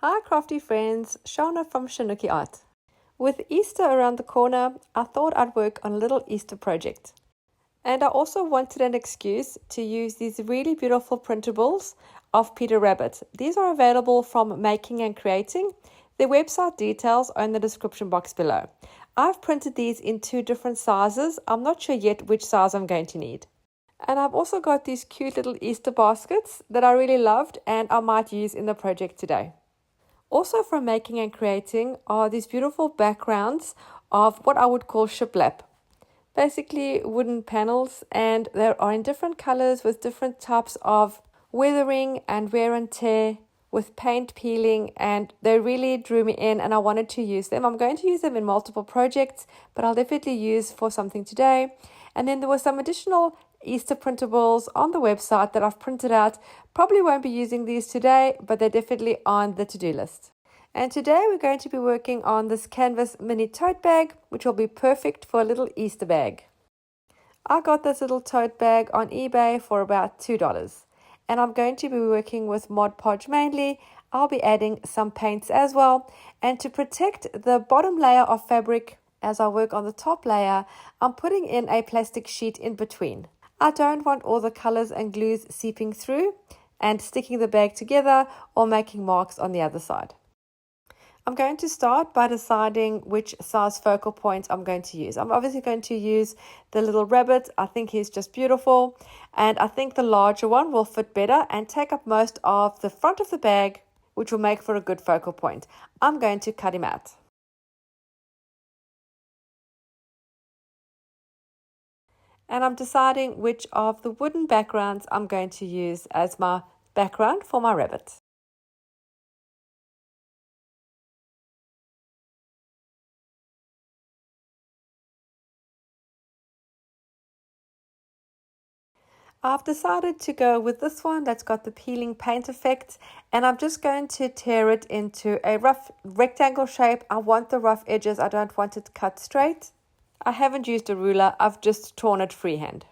Hi crafty friends, Shana from ShanoukiArt. With Easter around the corner, I thought I'd work on a little Easter project. And I also wanted an excuse to use these really beautiful printables of Peter Rabbit. These are available from Making and Creating. Their website details are in the description box below. I've printed these in 2 different sizes. I'm not sure yet which size I'm going to need. And I've also got these cute little Easter baskets that I really loved and I might use in the project today. Also from Making and Creating are these beautiful backgrounds of what I would call shiplap. Basically wooden panels, and they are in different colors with different types of weathering and wear and tear with paint peeling, and they really drew me in and I wanted to use them. I'm going to use them in multiple projects, but I'll definitely use for something today. And then there were some additional Easter printables on the website that I've printed out. Probably won't be using these today, but they're definitely on the to-do list. And today we're going to be working on this canvas mini tote bag, which will be perfect for a little Easter bag. I got this little tote bag on eBay for about $2. And I'm going to be working with Mod Podge mainly. I'll be adding some paints as well. And to protect the bottom layer of fabric as I work on the top layer, I'm putting in a plastic sheet in between. I don't want all the colors and glues seeping through and sticking the bag together or making marks on the other side. I'm going to start by deciding which size focal point I'm going to use. I'm obviously going to use the little rabbit. I think he's just beautiful. And I think the larger one will fit better and take up most of the front of the bag, which will make for a good focal point. I'm going to cut him out. And I'm deciding which of the wooden backgrounds I'm going to use as my background for my rabbit. I've decided to go with this one that's got the peeling paint effect, and I'm just going to tear it into a rough rectangle shape. I want the rough edges, I don't want it cut straight. I haven't used a ruler, I've just torn it freehand.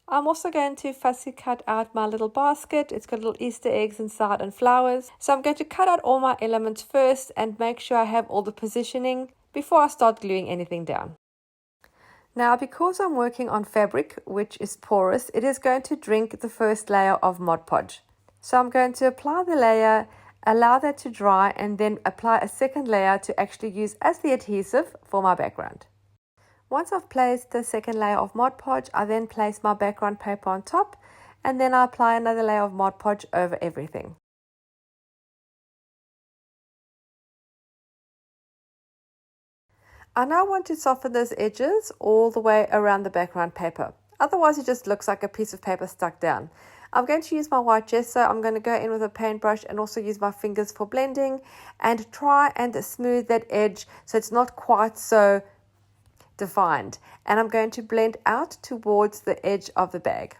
I'm also going to fussy cut out my little basket. It's got little Easter eggs inside and flowers. So I'm going to cut out all my elements first and make sure I have all the positioning before I start gluing anything down. Now, because I'm working on fabric, which is porous, it is going to drink the first layer of Mod Podge. So I'm going to apply the layer, allow that to dry, and then apply a second layer to actually use as the adhesive for my background. Once I've placed the second layer of Mod Podge, I then place my background paper on top, and then I apply another layer of Mod Podge over everything. I now want to soften those edges all the way around the background paper. Otherwise it just looks like a piece of paper stuck down. I'm going to use my white gesso. I'm going to go in with a paintbrush and also use my fingers for blending and try and smooth that edge so it's not quite so defined. And I'm going to blend out towards the edge of the bag.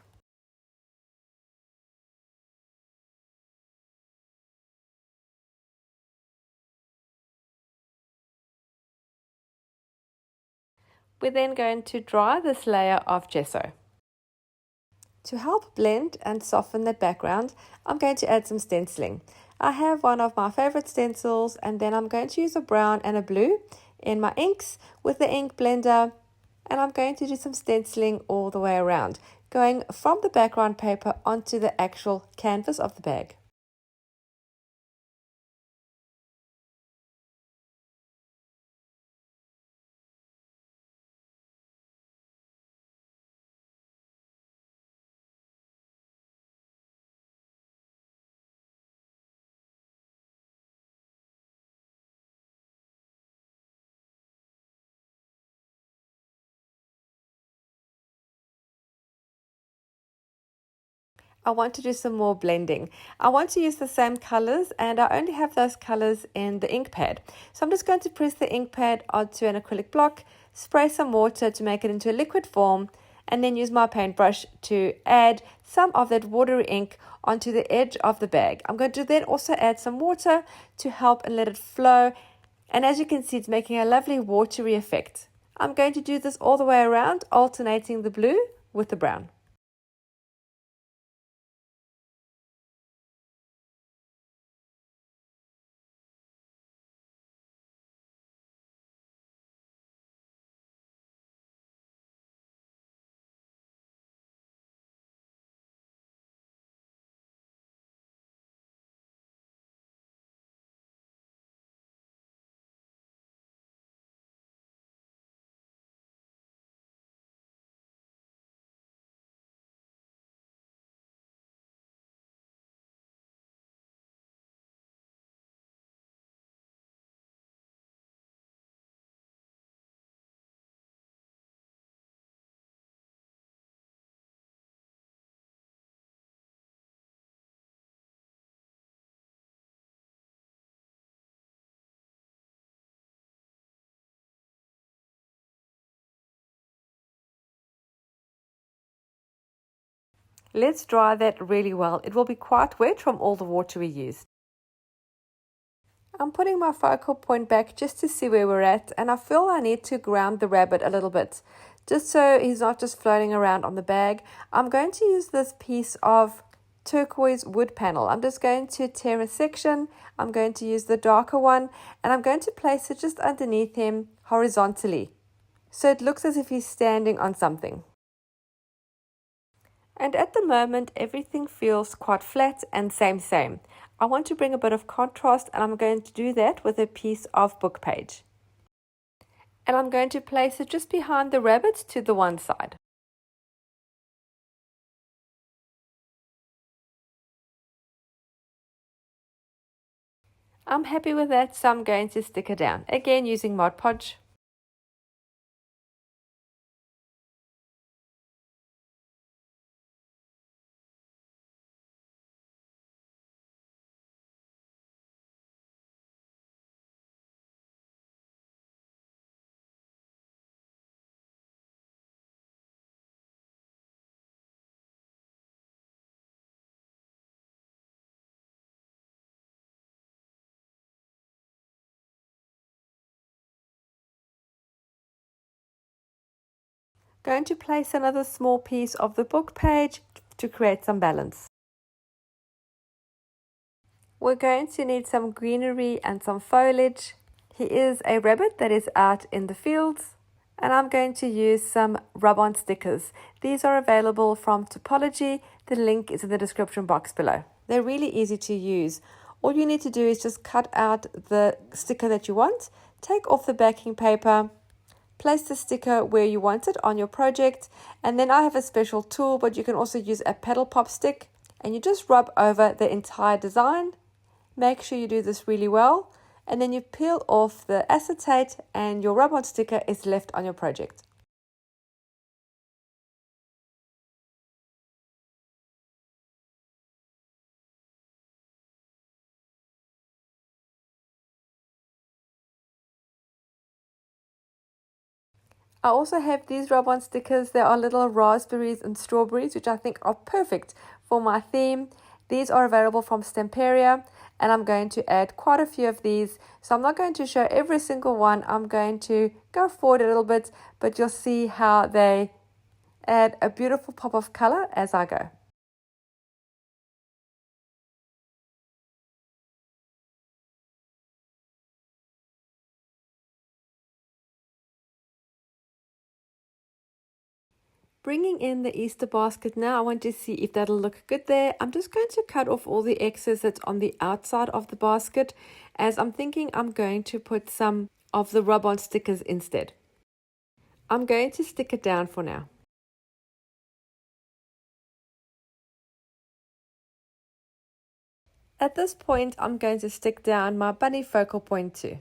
We're then going to dry this layer of gesso. To help blend and soften that background, I'm going to add some stenciling. I have one of my favorite stencils, and then I'm going to use a brown and a blue in my inks with the ink blender, and I'm going to do some stenciling all the way around, going from the background paper onto the actual canvas of the bag. I want to do some more blending. I want to use the same colors, and I only have those colors in the ink pad. So I'm just going to press the ink pad onto an acrylic block, spray some water to make it into a liquid form, and then use my paintbrush to add some of that watery ink onto the edge of the bag. I'm going to then also add some water to help and let it flow. And as you can see, it's making a lovely watery effect. I'm going to do this all the way around, alternating the blue with the brown. Let's dry that really well. It will be quite wet from all the water we used. I'm putting my focal point back just to see where we're at, and I feel I need to ground the rabbit a little bit, just so he's not just floating around on the bag. I'm going to use this piece of turquoise wood panel. I'm just going to tear a section. I'm going to use the darker one, and I'm going to place it just underneath him horizontally, so it looks as if he's standing on something. And at the moment, everything feels quite flat and same. I want to bring a bit of contrast, and I'm going to do that with a piece of book page. And I'm going to place it just behind the rabbit to the one side. I'm happy with that, so I'm going to stick it down, again using Mod Podge. Going to place another small piece of the book page to create some balance. We're going to need some greenery and some foliage. He is a rabbit that is out in the fields, and I'm going to use some rub-on stickers. These are available from Topology. The link is in the description box below. They're really easy to use. All you need to do is just cut out the sticker that you want, take off the backing paper, place the sticker where you want it on your project, and then I have a special tool, but you can also use a paddle pop stick, and you just rub over the entire design. Make sure you do this really well, and then you peel off the acetate and your rub-on sticker is left on your project. I also have these rub-on stickers. They are little raspberries and strawberries, which I think are perfect for my theme. These are available from Stamperia, and I'm going to add quite a few of these. So I'm not going to show every single one. I'm going to go forward a little bit, but you'll see how they add a beautiful pop of color as I go. Bringing in the Easter basket now, I want to see if that'll look good there. I'm just going to cut off all the excess that's on the outside of the basket, as I'm thinking I'm going to put some of the rub-on stickers instead. I'm going to stick it down for now. At this point, I'm going to stick down my bunny focal point too.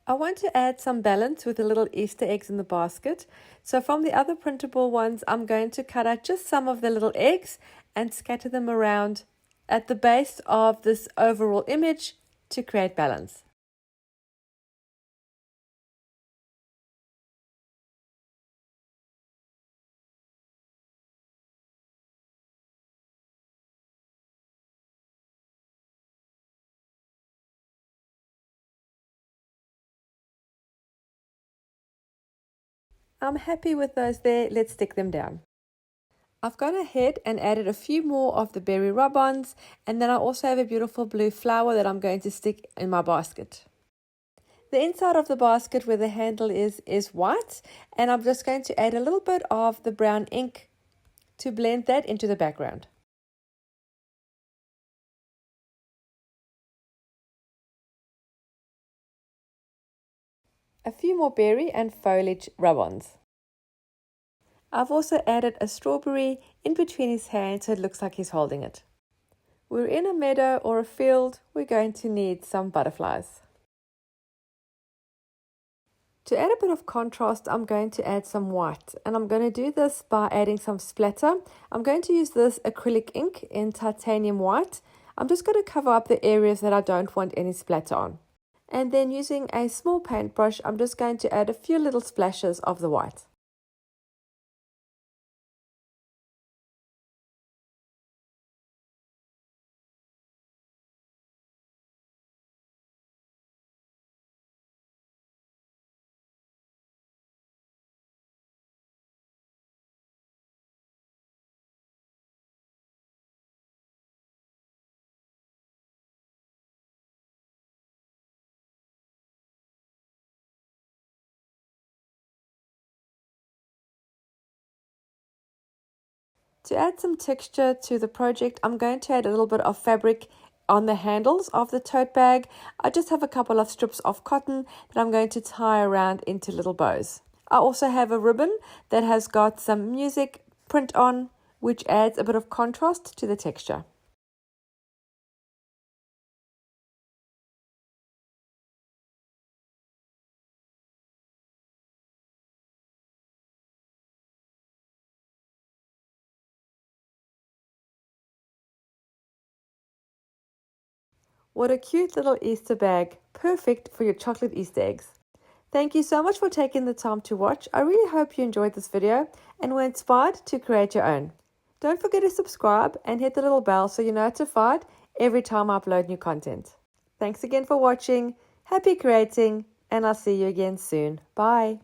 I want to add some balance with the little Easter eggs in the basket. So from the other printable ones, I'm going to cut out just some of the little eggs and scatter them around at the base of this overall image to create balance. I'm happy with those there. Let's stick them down. I've gone ahead and added a few more of the berry rub-ons, and then I also have a beautiful blue flower that I'm going to stick in my basket. The inside of the basket where the handle is white, and I'm just going to add a little bit of the brown ink to blend that into the background. A few more berry and foliage rub-ons. I've also added a strawberry in between his hands so it looks like he's holding it. We're in a meadow or a field. We're going to need some butterflies. To add a bit of contrast, I'm going to add some white, and I'm going to do this by adding some splatter. I'm going to use this acrylic ink in titanium white. I'm just going to cover up the areas that I don't want any splatter on. And then using a small paintbrush, I'm just going to add a few little splashes of the white. To add some texture to the project, I'm going to add a little bit of fabric on the handles of the tote bag. I just have a couple of strips of cotton that I'm going to tie around into little bows. I also have a ribbon that has got some music print on, which adds a bit of contrast to the texture. What a cute little Easter bag, perfect for your chocolate Easter eggs. Thank you so much for taking the time to watch. I really hope you enjoyed this video and were inspired to create your own. Don't forget to subscribe and hit the little bell so you're notified every time I upload new content. Thanks again for watching, happy creating, and I'll see you again soon. Bye.